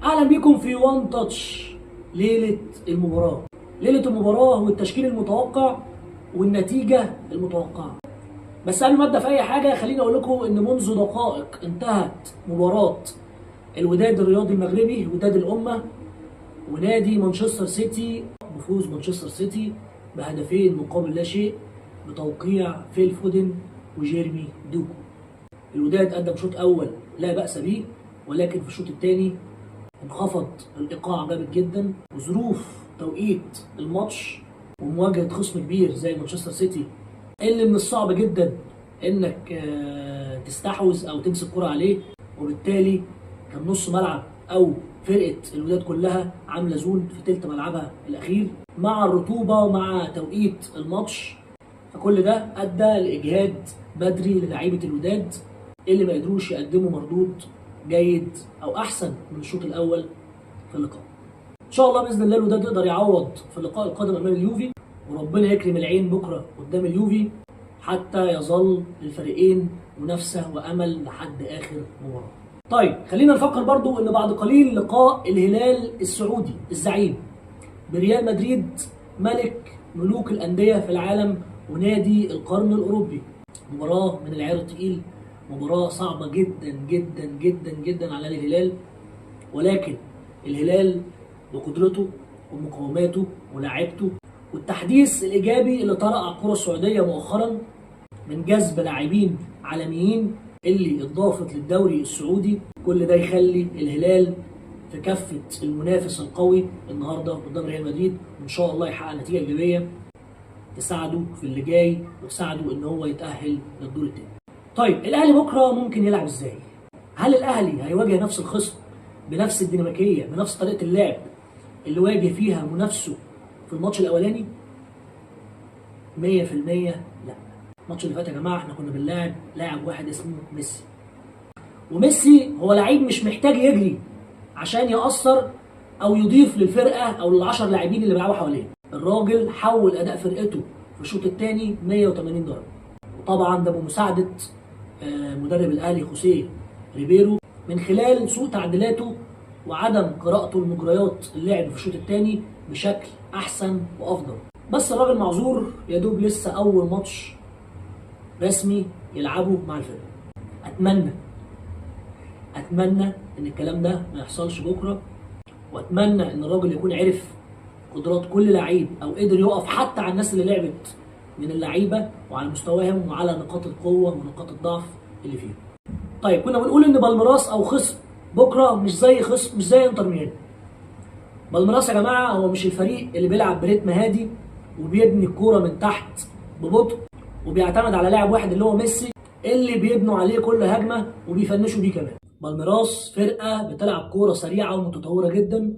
اهلا بيكم في وان تاتش. ليله المباراه، ليله المباراه والتشكيل المتوقع والنتيجه المتوقعه. بس قبل ما ابدا في اي حاجه خليني اقول لكم ان منذ دقائق انتهت مباراه الوداد الرياضي المغربي وداد الامه ونادي مانشستر سيتي بفوز مانشستر سيتي بهدفين مقابل لا شيء بتوقيع فيل فودن وجيرمي دوكو. الوداد قدم شوط اول لا باس به، ولكن في الشوط الثاني انخفض الايقاع جامد جدا، وظروف توقيت الماتش ومواجهه خصم كبير زي مانشستر سيتي اللي من الصعب جدا انك تستحوذ او تمسك كرة عليه، وبالتالي كان نص ملعب او فرقه الوداد كلها عامله زون في تلت ملعبها الاخير مع الرطوبه ومع توقيت الماتش. فكل ده ادى لاجهاد بدري للاعيبه الوداد اللي ما قدروش يقدموا مردود جيد او احسن من الشوط الاول في اللقاء. ان شاء الله باذن الله الوداد يقدر يعوض في اللقاء القادم امام اليوفي، وربنا يكرم العين بكره قدام اليوفي حتى يظل للفريقين منافسه وامل لحد اخر مباراه. طيب خلينا نفكر برضو ان بعد قليل لقاء الهلال السعودي الزعيم بريال مدريد ملك ملوك الانديه في العالم ونادي القرن الاوروبي. مباراه من العيار الثقيل، مباراه صعبه جدا جدا جدا جدا على الهلال، ولكن الهلال بقدرته ومقاوماته ولاعيبته والتحديث الايجابي اللي طرأ على الكره السعوديه مؤخرا من جذب لاعبين عالميين اللي اضافت للدوري السعودي، كل ده يخلي الهلال في كفه المنافس القوي النهارده قدام ريال مدريد، وان شاء الله يحقق نتيجه ايجابيه تساعده في اللي جاي وتساعده ان هو يتاهل للدور الثاني. طيب الاهلي بكره ممكن يلعب ازاي؟ هل الاهلي هيواجه نفس الخصم بنفس الديناميكيه بنفس طريقه اللعب اللي واجه فيها منافسه في الماتش الاولاني؟ 100% لا. الماتش اللي فات يا جماعه احنا كنا بنلاعب لاعب واحد اسمه ميسي، وميسي هو لعيب مش محتاج يجري عشان يأثر او يضيف للفرقه او لل10 لاعبين اللي بيلعبوا حواليه. الراجل حول اداء فرقته في الشوط الثاني 180 درجه، وطبعا ده بمساعده مدرب الاهلي خوسيه ريبيرو من خلال سوء تعديلاته وعدم قراءته لمجريات اللعب في الشوط الثاني بشكل احسن وافضل. بس الراجل معذور، يا دوب لسه اول ماتش رسمي يلعبه مع الفرقه. اتمنى ان الكلام ده ما يحصلش بكره، واتمنى ان الراجل يكون عرف قدرات كل لعيب او قدر يقف حتى على الناس اللي لعبت من اللعيبه وعلى مستواهم وعلى نقاط القوه ونقاط الضعف اللي فيهم. طيب كنا بنقول ان بالميراس او خصم بكره مش زي انتر ميامي. بالميراس يا جماعه هو مش الفريق اللي بيلعب بريتم هادي وبيبني الكوره من تحت ببطء وبيعتمد على لاعب واحد اللي هو ميسي اللي بيبنوا عليه كل هجمه وبيفنشوا بيه كمان. بالميراس فرقه بتلعب كوره سريعه ومتطوره جدا.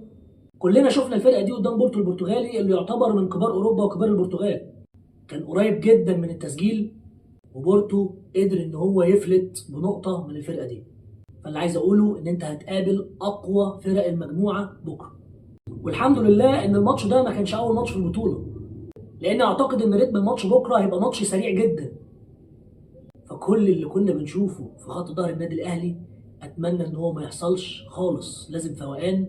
كلنا شفنا الفرقه دي قدام بورتو البرتغالي اللي يعتبر من كبار اوروبا وكبار البرتغال، كان قريب جدا من التسجيل وبورتو قدر ان هو يفلت بنقطه من الفرقه دي. فاللي عايز اقوله ان انت هتقابل اقوى فرق المجموعه بكره، والحمد لله ان الماتش ده ما كانش اول ماتش في البطوله، لان اعتقد ان رتم الماتش بكره هيبقى ماتش سريع جدا. فكل اللي كنا بنشوفه في خط ظهر النادي الاهلي اتمنى ان هو ما يحصلش خالص. لازم فوقان،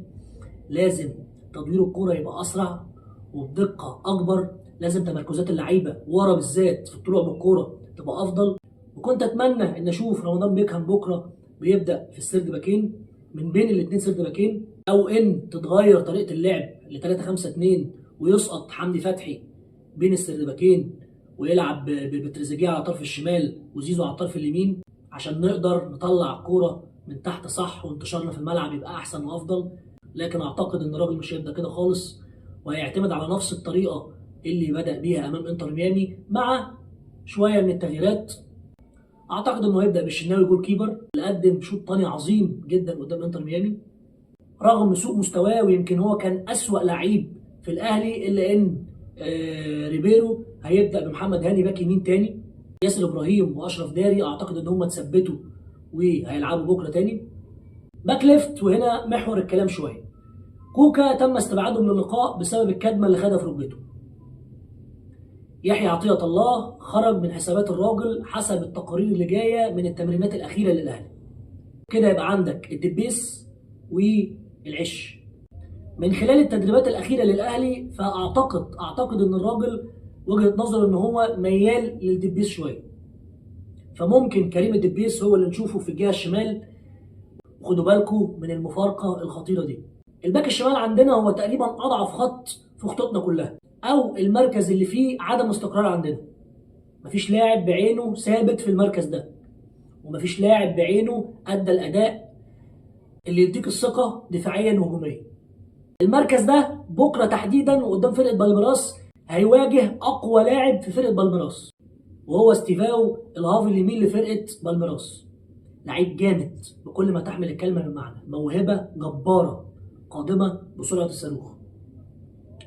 لازم تدوير الكوره يبقى اسرع وبدقه اكبر، لازم تمركزات اللعيبه ورا بالذات في الطلوع بالكوره تبقى افضل. وكنت اتمنى ان اشوف رمضان بيكهام بكره بيبدا في السرد باكين من بين الاثنين سرد باكين، او ان تتغير طريقه اللعب ل 3-5-2 ويسقط حمدي فتحي بين السرد باكين ويلعب بتريزيجيه على طرف الشمال وزيزو على الطرف اليمين، عشان نقدر نطلع الكوره من تحت صح وانتشارنا في الملعب يبقى احسن وافضل. لكن اعتقد ان الراجل مش هيبدا كده خالص، وهيعتمد على نفس الطريقه اللي بدا بيها امام انتر ميامي مع شويه من التغييرات. اعتقد انه هيبدا بالشناوي جول كيبر اللي قدم شوط تاني عظيم جدا قدام انتر ميامي رغم سوء مستواه، ويمكن هو كان اسوأ لعيب في الاهلي، الا ان ريبيرو هيبدا بمحمد هاني باك يمين تاني، ياسر ابراهيم واشرف داري اعتقد ان هم اتثبتوا وهيلعبوا بكره تاني باك ليفت. وهنا محور الكلام شويه، كوكا تم استبعاده من اللقاء بسبب الكدمه اللي خدها في ركبته. يحيى عطية الله خرج من حسابات الراجل حسب التقارير اللي جايه من التمرينات الاخيره للاهلي. كده يبقى عندك الدبيس العش. من خلال التدريبات الاخيره للاهلي فاعتقد ان الراجل وجهه نظر ان هو ميال للدبيس شويه، فممكن كريم الدبيس هو اللي نشوفه في الجهه الشمال. وخدوا بالكم من المفارقه الخطيره دي، الباك الشمال عندنا هو تقريبا اضعف خط في خطوطنا كلها، او المركز اللي فيه عدم استقرار عندنا. مفيش لاعب بعينه ثابت في المركز ده، ومفيش لاعب بعينه ادى الاداء اللي يديك الثقه دفاعيا وهجوميا. المركز ده بكره تحديدا وقدام فرقه بالميراس هيواجه اقوى لاعب في فرقه بالميراس، وهو ستيفاو الهاف اليمين لفرقه بالميراس. لعيب جامد بكل ما تحمل الكلمه من معنى، موهبه جباره قادمه بسرعه الصاروخ.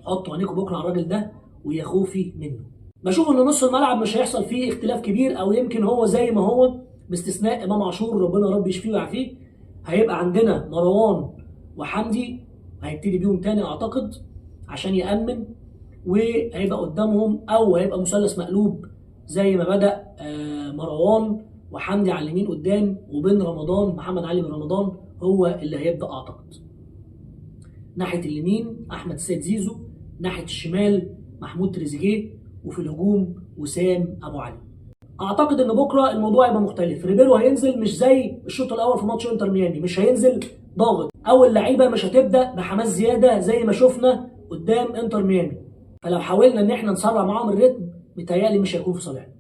حطوا عينيكم بكره على الراجل ده ويا خوفي منه. بشوف ان نص الملعب مش هيحصل فيه اختلاف كبير، او يمكن هو زي ما هو باستثناء امام عاشور ربنا رب يشفيه ويعافيه. هيبقى عندنا مروان وحمدي، هيبتدي بيهم تاني اعتقد عشان يامن، وهيبقى قدامهم او هيبقى مثلث مقلوب زي ما بدا مروان وحمدي على اليمين قدام، وبين رمضان محمد علي بن رمضان هو اللي هيبدا اعتقد. ناحيه اليمين احمد السيد زيزو، ناحيه الشمال محمود تريزيجيه، وفي الهجوم وسام ابو علي. اعتقد ان بكره الموضوع هيبقى مختلف. ريبيرو هينزل مش زي الشوط الاول في ماتش انتر ميامي، مش هينزل ضاغط، او اللعيبه مش هتبدا بحماس زياده زي ما شفنا قدام انتر ميامي. فلو حاولنا ان احنا نسرع معاهم الريتم متهيألي مش هيكون في صالحنا.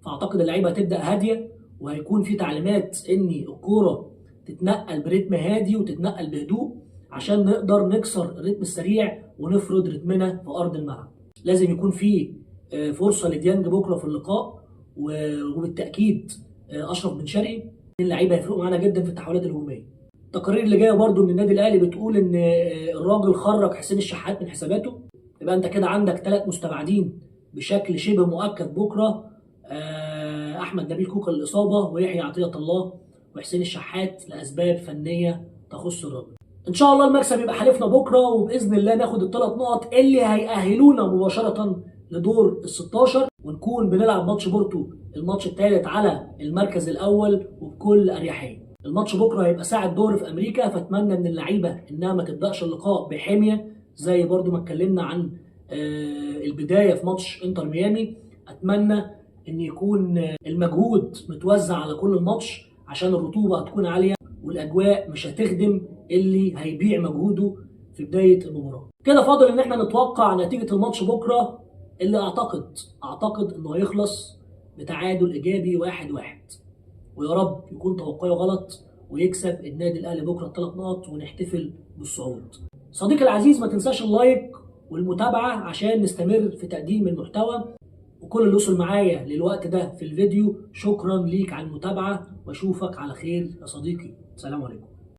فاعتقد اللعيبه هتبدا هاديه، وهيكون في تعليمات ان الكوره تتنقل برتم هادي وتتنقل بهدوء عشان نقدر نكسر الرتم السريع ونفرض رتمنا في ارض الملعب. لازم يكون في فرصه لديانج بكره في اللقاء، وبالتاكيد اشرف بن شرقي. اللعيبه هيفرقوا معانا جدا في التحولات الهجوميه. التقارير اللي جايه برده من النادي الاهلي بتقول ان الراجل خرج حسين الشحات من حساباته. يبقى انت كده عندك 3 مستبعدين بشكل شبه مؤكد بكره، احمد نبيل كوكا للاصابه، ويحيى عطيه الله، وحسين الشحات لاسباب فنيه تخص الراجل. ان شاء الله المكسب يبقى حليفنا بكره، وباذن الله ناخد ال3 نقط اللي هيأهلونا مباشره لدور ال16، ونكون بنلعب ماتش بورتو الماتش الثالث على المركز الاول وبكل اريحيه. الماتش بكره هيبقى ساعه ظهر في امريكا، فاتمنى من اللعيبه انها ما تبداش اللقاء بحميه زي برضو ما اتكلمنا عن البدايه في ماتش انتر ميامي. اتمنى ان يكون المجهود متوزع على كل الماتش عشان الرطوبه هتكون عاليه والاجواء مش هتخدم اللي هيبيع مجهوده في بدايه المباراه. كده فاضل ان احنا نتوقع نتيجه الماتش بكره، اللي اعتقد انه هيخلص بتعادل ايجابي 1-1، ويا رب يكون توقعي غلط ويكسب النادي الاهلي بكره ال3 نقط ونحتفل بالصعود. صديقي العزيز، ما تنساش اللايك والمتابعه عشان نستمر في تقديم المحتوى. وكل اللي وصل معايا للوقت ده في الفيديو شكرا ليك على المتابعه، واشوفك على خير يا صديقي. سلام عليكم.